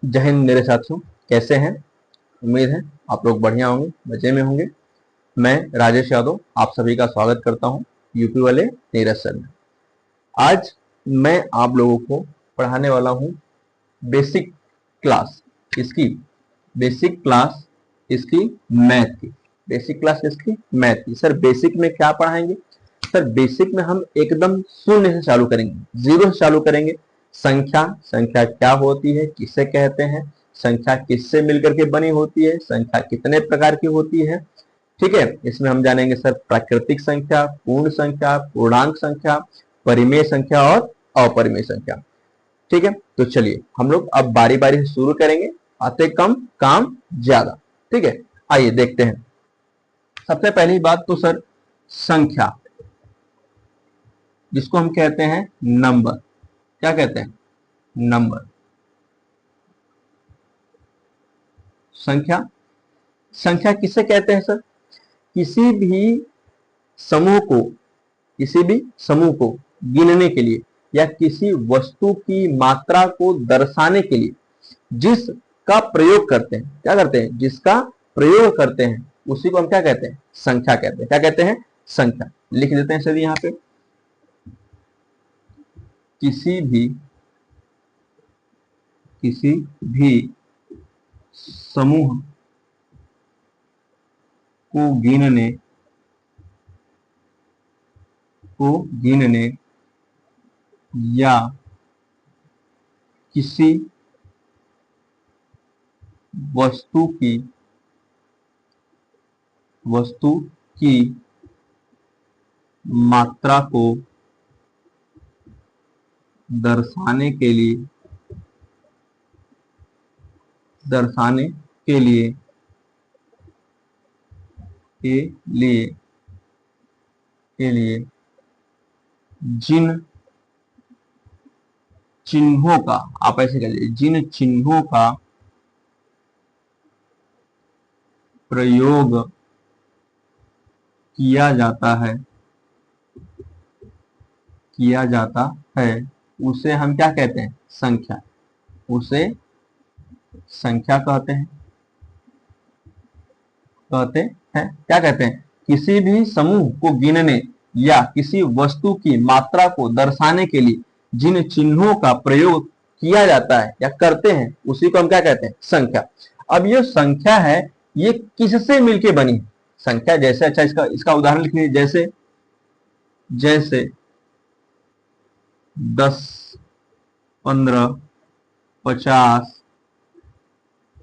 जय हिंद मेरे साथियों, कैसे हैं? उम्मीद है आप लोग बढ़िया होंगे, मजे में होंगे। मैं राजेश यादव आप सभी का स्वागत करता हूं यूपी वाले नीरज सर में। आज मैं आप लोगों को पढ़ाने वाला हूं बेसिक क्लास इसकी बेसिक क्लास इसकी मैथ की। बेसिक क्लास इसकी मैथ की। सर बेसिक में क्या पढ़ाएंगे? सर बेसिक में हम एकदम शून्य से चालू करेंगे, जीरो से चालू करेंगे। संख्या संख्या क्या होती है, किसे कहते हैं, संख्या किससे मिलकर के बनी होती है, संख्या कितने प्रकार की होती है। ठीक है, इसमें हम जानेंगे सर प्राकृतिक संख्या, पूर्ण संख्या, पूर्णांक संख्या, परिमेय संख्या और अपरिमेय संख्या। ठीक है, तो चलिए हम लोग अब बारी बारी से शुरू करेंगे, आते कम काम ज्यादा। ठीक है, आइए देखते हैं। सबसे पहली बात तो सर संख्या, जिसको हम कहते हैं नंबर। क्या कहते हैं? नंबर। संख्या संख्या किसे कहते हैं सर? किसी भी समूह को गिनने के लिए या किसी वस्तु की मात्रा को दर्शाने के लिए जिसका प्रयोग करते हैं। क्या करते हैं? जिसका प्रयोग करते हैं, उसी को हम क्या कहते हैं? संख्या कहते हैं। क्या कहते हैं? संख्या। लिख देते हैं सर यहाँ पे, किसी भी समूह को गिनने या किसी वस्तु की मात्रा को दर्शाने के लिए जिन चिन्हों का, आप ऐसे कह लीजिए, जिन चिन्हों का प्रयोग किया जाता है उसे हम क्या कहते हैं? संख्या। उसे संख्या कहते हैं। क्या कहते हैं? किसी भी समूह को गिनने या किसी वस्तु की मात्रा को दर्शाने के लिए जिन चिन्हों का प्रयोग किया जाता है या करते हैं, उसी को हम क्या कहते हैं? संख्या। अब ये संख्या है, ये किससे मिलके बनी है? संख्या जैसे, अच्छा इसका उदाहरण लिख लीजिए। जैसे 10, 15, 50,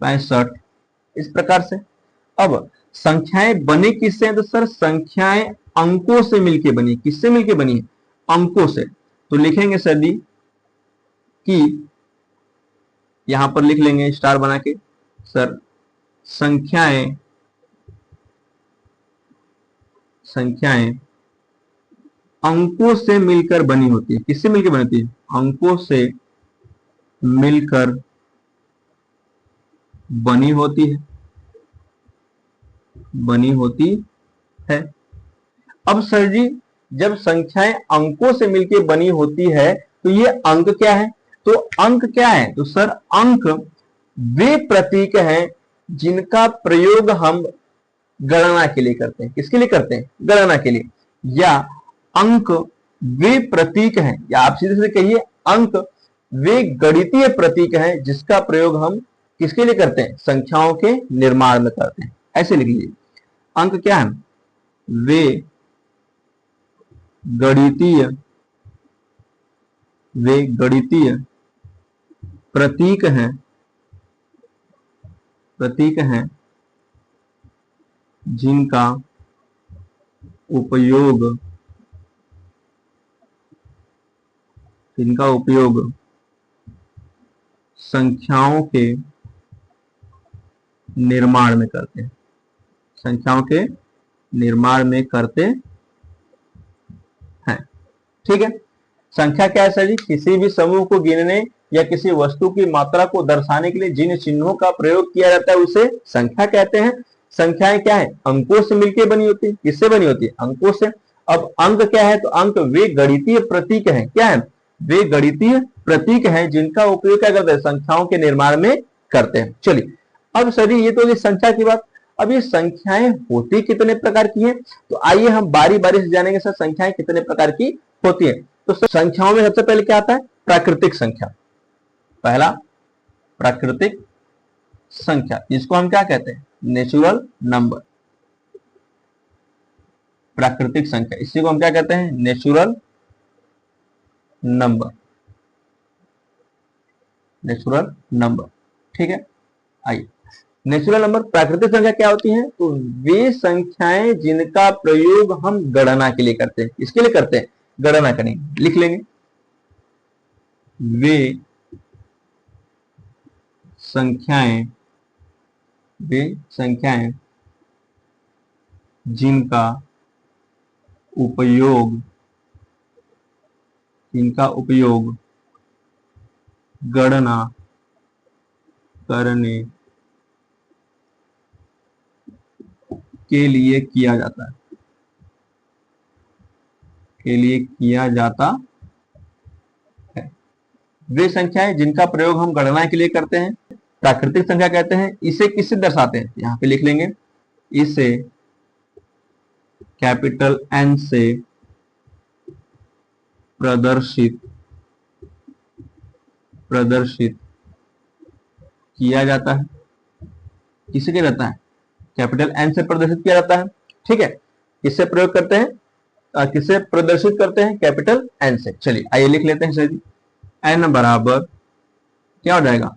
65, इस प्रकार से। अब संख्याएं बनी किससे? तो सर संख्याएं अंकों से मिलके बनी। किससे मिलके बनी है? अंकों से। तो लिखेंगे सर जी कि यहां पर लिख लेंगे स्टार बना के, सर संख्याएं अंकों से मिलकर बनी होती है। किससे मिलकर बनी होती है? अंकों से मिलकर बनी होती है। अब सर जी जब संख्याएं अंकों से मिलकर बनी होती है तो ये अंक क्या है? तो अंक क्या है? तो सर अंक वे प्रतीक हैं जिनका प्रयोग हम गणना के लिए करते हैं। किसके लिए करते हैं? गणना के लिए। या अंक वे प्रतीक हैं, या आप सीधे से कहिए अंक वे गणितीय प्रतीक हैं जिसका प्रयोग हम किसके लिए करते हैं? संख्याओं के निर्माण में करते हैं। ऐसे लिख लीजिए, अंक क्या है? वे गणितीय प्रतीक हैं जिनका उपयोग संख्याओं के निर्माण में करते हैं। संख्याओं के निर्माण में करते हैं। ठीक है, संख्या क्या है सर जी? किसी भी समूह को गिनने या किसी वस्तु की मात्रा को दर्शाने के लिए जिन चिन्हों का प्रयोग किया जाता है उसे संख्या कहते हैं। संख्याएं क्या है? अंकों से मिलकर बनी होती है। किससे बनी होती है? अंकों से। अब अंक क्या है? तो अंक वे गणितीय प्रतीक हैं। क्या है? वे गणितीय प्रतीक हैं जिनका उपयोग क्या करते हैं, संख्याओं के निर्माण में करते हैं। चलिए अब सर ये तो ये संख्या की बात। अब ये संख्याएं होती कितने प्रकार की हैं, तो आइए हम बारी बारी से जानेंगे सर संख्याएं कितने प्रकार की होती हैं। तो संख्याओं में सबसे पहले क्या आता है, प्राकृतिक संख्या। पहला प्राकृतिक संख्या, इसको हम क्या कहते हैं, नेचुरल नंबर। प्राकृतिक संख्या, इसी को हम क्या कहते हैं, नेचुरल नंबर। नेचुरल नंबर, ठीक है। आइए, नेचुरल नंबर प्राकृतिक संख्या क्या होती है, तो वे संख्याएं जिनका प्रयोग हम गणना के लिए करते हैं। इसके लिए करते हैं, गणना करेंगे, लिख लेंगे। वे संख्याएं जिनका उपयोग गणना करने के लिए किया जाता है। वे संख्याएं जिनका प्रयोग हम गणना के लिए करते हैं प्राकृतिक संख्या कहते हैं। इसे किससे दर्शाते हैं, यहां पे लिख लेंगे, इसे कैपिटल एन से प्रदर्शित किया जाता है। किसे किया जाता है, कैपिटल एन से प्रदर्शित किया जाता है, ठीक है। किससे प्रयोग करते हैं, किससे प्रदर्शित करते हैं, कैपिटल एन से। चलिए आइए लिख लेते हैं सर जी, एन बराबर क्या हो जाएगा,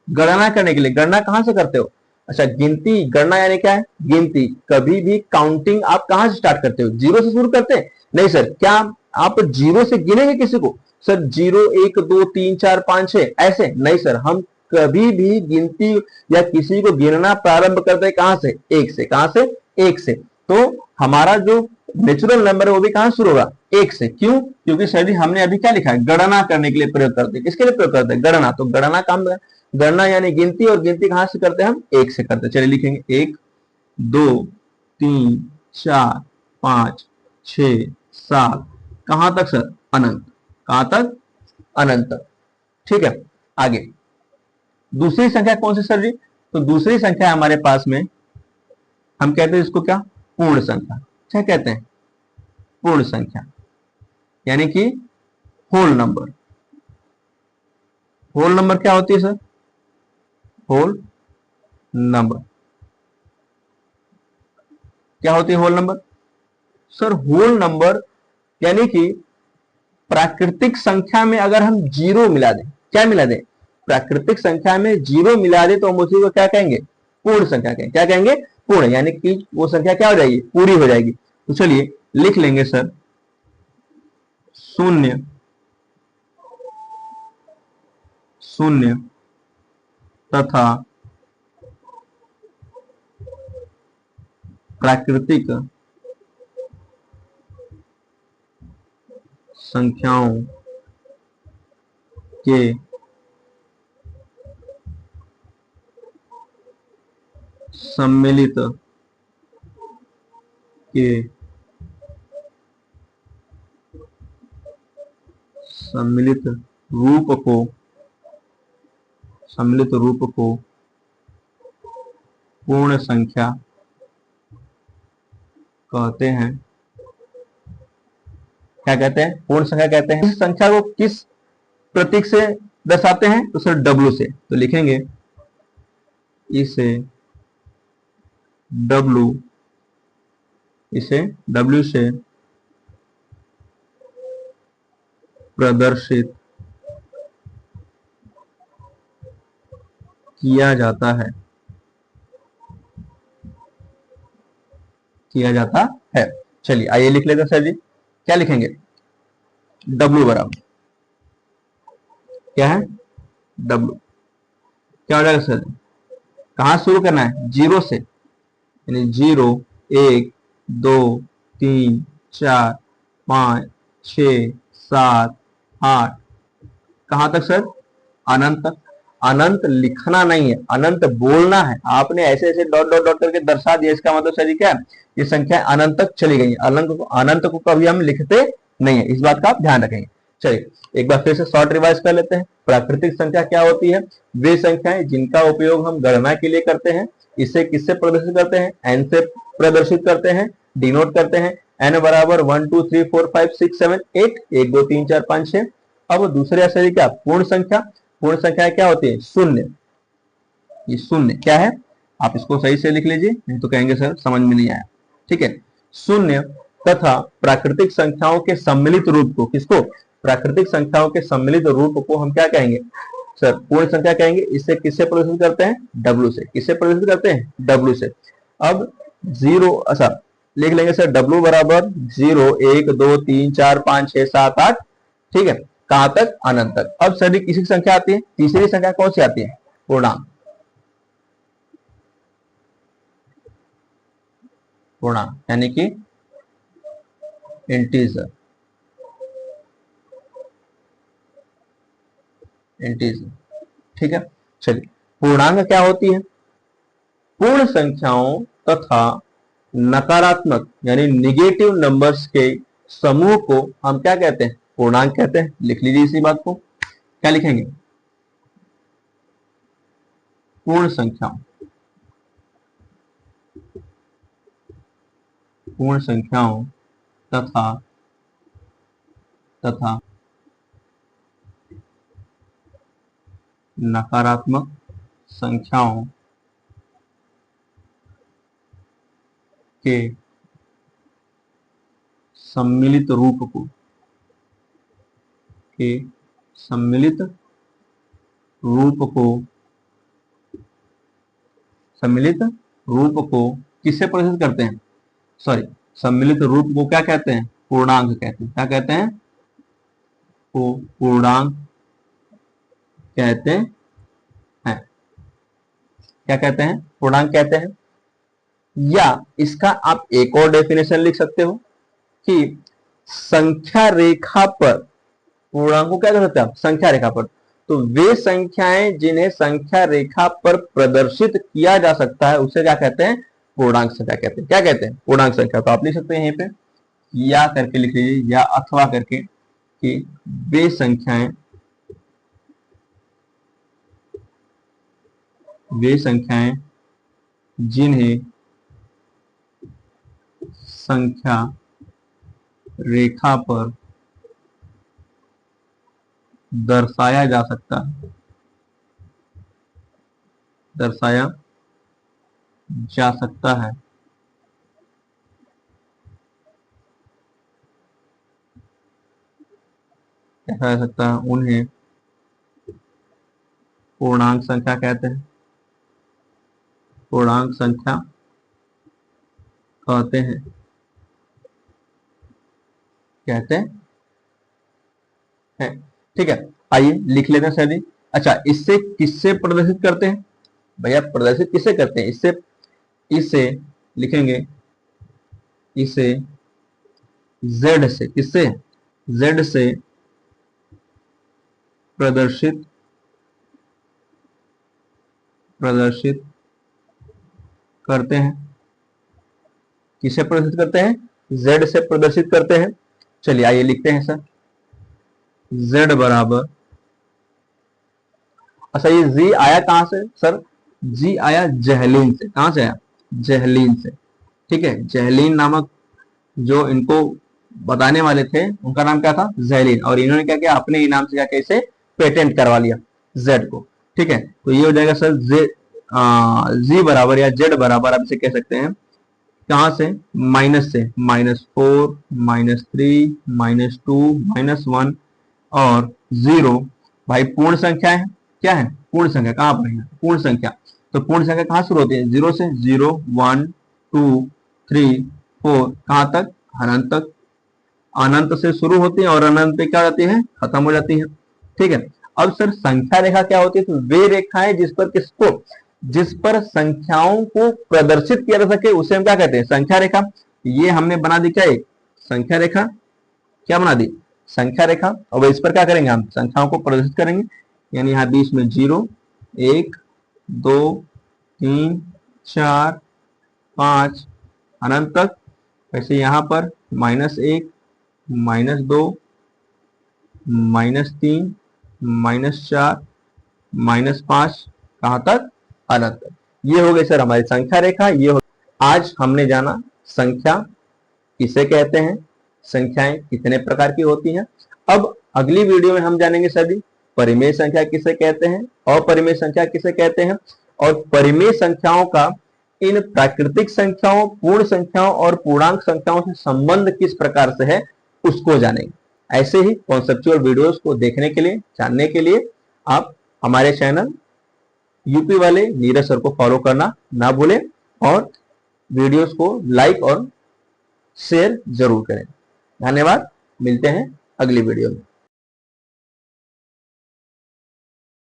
गणना करने के लिए। गणना कहां से करते हो, अच्छा गिनती, गणना यानी क्या है, गिनती। कभी भी काउंटिंग आप कहां से स्टार्ट करते हो, जीरो से शुरू करते हैं, नहीं सर। क्या आप जीरो से गिनेंगे किसी को, सर 0 1 2 3 4 5 6 ऐसे नहीं सर। हम कभी भी गिनती या किसी को गिनना प्रारंभ करते हैं कहां से, एक से। कहां से, एक से। तो हमारा जो नेचुरल नंबर है वो भी कहां शुरू होगा, एक से। क्यों, क्योंकि सर जी हमने अभी क्या लिखा है, गणना करने के लिए प्रयोग करते हैं। किसके लिए प्रयोग करते हैं, गणना। तो गणना काम, गणना यानी गिनती, और गिनती कहां से करते हैं हम, एक से करते हैं। चलिए लिखेंगे 1 2 3 4 5 6 7, कहां तक सर, अनंत। कहां तक, अनंत तक, ठीक है। आगे दूसरी संख्या कौन सी सर जी, तो दूसरी संख्या हमारे पास में हम कहते हैं इसको क्या, पूर्ण संख्या। क्या कहते हैं, पूर्ण संख्या, यानी कि होल नंबर। होल नंबर क्या होती है सर, होल नंबर क्या होती है, whole number. Sir whole number यानी कि प्राकृतिक संख्या में अगर हम जीरो मिला दें, क्या मिला दें, प्राकृतिक संख्या में जीरो मिला दे तो हम उसी को क्या कहेंगे, पूर्ण संख्या कहेंगे। क्या कहेंगे, पूर्ण, यानी कि वो संख्या क्या हो जाएगी, पूरी हो जाएगी। तो चलिए लिख लेंगे सर, शून्य तथा प्राकृतिक संख्याओं के सम्मिलित रूप को पूर्ण संख्या कहते हैं। क्या कहते हैं, पूर्ण संख्या कहते हैं। इस संख्या को किस प्रतीक से दर्शाते हैं, तो सर W से। तो लिखेंगे इसे W से प्रदर्शित किया जाता है। चलिए आइए लिख लेते हैं सर जी, क्या लिखेंगे, W बराबर क्या है, W क्या हो जाएगा सर, कहां शुरू करना है, जीरो से, यानी 0 1 2 3 4 5 6 7 8, कहां तक सर, अनंत तक। अनंत लिखना नहीं है, अनंत बोलना है। आपने ऐसे ऐसे डॉट डॉट डॉट करके दर्शा दिया, इसका मतलब सर क्या है, ये संख्या अनंत तक चली गई। अनंत को कभी हम लिखते नहीं है, इस बात का आप ध्यान रखेंगे। चलिए एक बार फिर से शॉर्ट रिवाइज कर लेते हैं। प्राकृतिक संख्या क्या होती है? वे संख्याएं जिनका उपयोग हम गणना के लिए करते हैं। इसे किससे प्रदर्शित करते हैं? एन से प्रदर्शित करते हैं, डिनोट करते हैं। एन बराबर 1 2 3 4 5 6 7 8, 1 2 3 4 5 6। अब दूसरे अक्षर क्या? पूर्ण संख्या। पूर्ण संख्या क्या होती है? शून्य। ये शून्य क्या है? आप इसको सही से लिख लीजिए, नहीं तो कहेंगे सर समझ में नहीं आया। ठीक है, शून्य तथा प्राकृतिक संख्याओं के सम्मिलित रूप को, किसको? प्राकृतिक संख्याओं के सम्मिलित रूप को हम क्या कहेंगे सर? पूर्ण संख्या कहेंगे। इसे किससे प्रदर्शित करते हैं? डब्ल्यू से। किससे प्रदर्शित करते हैं? डब्ल्यू से। अब जीरो, अच्छा लिख लेंगे सर डब्ल्यू बराबर 0 1 2 3 4 5 6 7 8। ठीक है, कहां तक? अनंत तक। अब सर किसी संख्या आती है, तीसरी संख्या कौन सी आती है? पूर्णांक। पूर्णांक यानी कि इंटीजर। इंटीजर, ठीक है। चलिए, पूर्णांक क्या होती है? पूर्ण संख्याओं तथा नकारात्मक यानी निगेटिव नंबर्स के समूह को हम क्या कहते हैं? पूर्णांक कहते हैं। लिख लीजिए इसी बात को। क्या लिखेंगे? पूर्ण संख्याओं, पूर्ण संख्याओं तथा तथा नकारात्मक संख्याओं के सम्मिलित रूप को, के सम्मिलित रूप को, सम्मिलित रूप को किससे प्रदर्शित करते हैं? सॉरी, सम्मिलित रूप को क्या कहते हैं? पूर्णांक कहते हैं। क्या कहते हैं? को पूर्णांक कहते हैं। क्या कहते हैं? पूर्णांक कहते हैं। या इसका आप एक और डेफिनेशन लिख सकते हो कि संख्या रेखा पर, पूर्णांक को क्या कर सकते हैं आप? संख्या रेखा पर। तो वे संख्याएं जिन्हें संख्या रेखा पर प्रदर्शित किया जा सकता है उसे क्या कहते हैं? पूर्णांक संख्या कहते हैं। क्या कहते हैं? पूर्णांक संख्या। तो आप लिख सकते हैं यहीं पे या करके लिख लीजिए, या अथवा करके, कि वे संख्याएं, वे संख्याएं जिन्हें संख्या रेखा पर दर्शाया जा सकता है, दर्शाया जा सकता है, कैसा जा सकता है, उन्हें पूर्णांक संख्या कहते हैं। पूर्णांक संख्या कहते हैं, कहते हैं। ठीक है, आइए लिख लेते हैं सर जी। अच्छा, इससे किससे प्रदर्शित करते हैं भैया? प्रदर्शित किससे करते हैं? इससे, इसे लिखेंगे, इसे z से, किससे? z से प्रदर्शित, प्रदर्शित करते हैं। किसे प्रदर्शित करते हैं? z से प्रदर्शित करते हैं। चलिए आइए लिखते हैं सर, z बराबर, अच्छा ये z आया कहां से सर? जी आया जहलीन से। कहां से आया? जहलीन से। ठीक है, जहलीन नामक जो इनको बताने वाले थे उनका नाम क्या था? जहलीन। और इन्होंने क्या किया? अपने ही नाम से क्या किया? इसे पेटेंट करवा लिया जेड को। ठीक है, तो ये हो जाएगा सर जी बराबर या जेड बराबर आप इसे कह सकते हैं कहां से? माइनस से। -4, -3, -2, -1 और 0। भाई पूर्ण संख्या है, क्या है? पूर्ण संख्या। कहां पर है? पूर्ण संख्या। तो पूर्ण संख्या कहां शुरू होती है? 0 से। 0 1 2 3 4, कहां तक? अनंत तक। अनंत से शुरू होती है और अनंत पे क्या हो जाती है? खत्म हो जाती है। ठीक है, अब सर संख्या रेखा क्या होती है? तो वे रेखाएं जिस पर किसको, जिस पर संख्याओं को प्रदर्शित किया जा सके उसे हम क्या कहते हैं? संख्या रेखा। ये हमने बना दी क्या? एक संख्या रेखा। क्या बना दी? संख्या रेखा। और इस पर क्या करेंगे? हम संख्याओं को प्रदर्शित करेंगे। यानी यहां बीच में 0 1 2 3 4 5 अनंत तक। वैसे यहां पर -1 -2 -3, -4, -5, कहां तक? अनंत तक। ये हो गई सर हमारी संख्या रेखा। आज हमने जाना संख्या किसे कहते हैं, संख्याएं कितने प्रकार की होती हैं। अब अगली वीडियो में हम जानेंगे सभी परिमेय संख्या किसे कहते हैं, अपरिमेय संख्या किसे कहते हैं, और परिमेय संख्याओं का इन प्राकृतिक संख्याओं, पूर्ण संख्याओं और पूर्णांक संख्याओं से संबंध किस प्रकार से है उसको जानेंगे। ऐसे ही कॉन्सेप्चुअल वीडियोस को देखने के लिए, जानने के लिए आप हमारे चैनल यूपी वाले नीरज सर को फॉलो करना ना भूलें और वीडियोस को लाइक और शेयर जरूर करें। धन्यवाद, मिलते हैं अगली वीडियो में।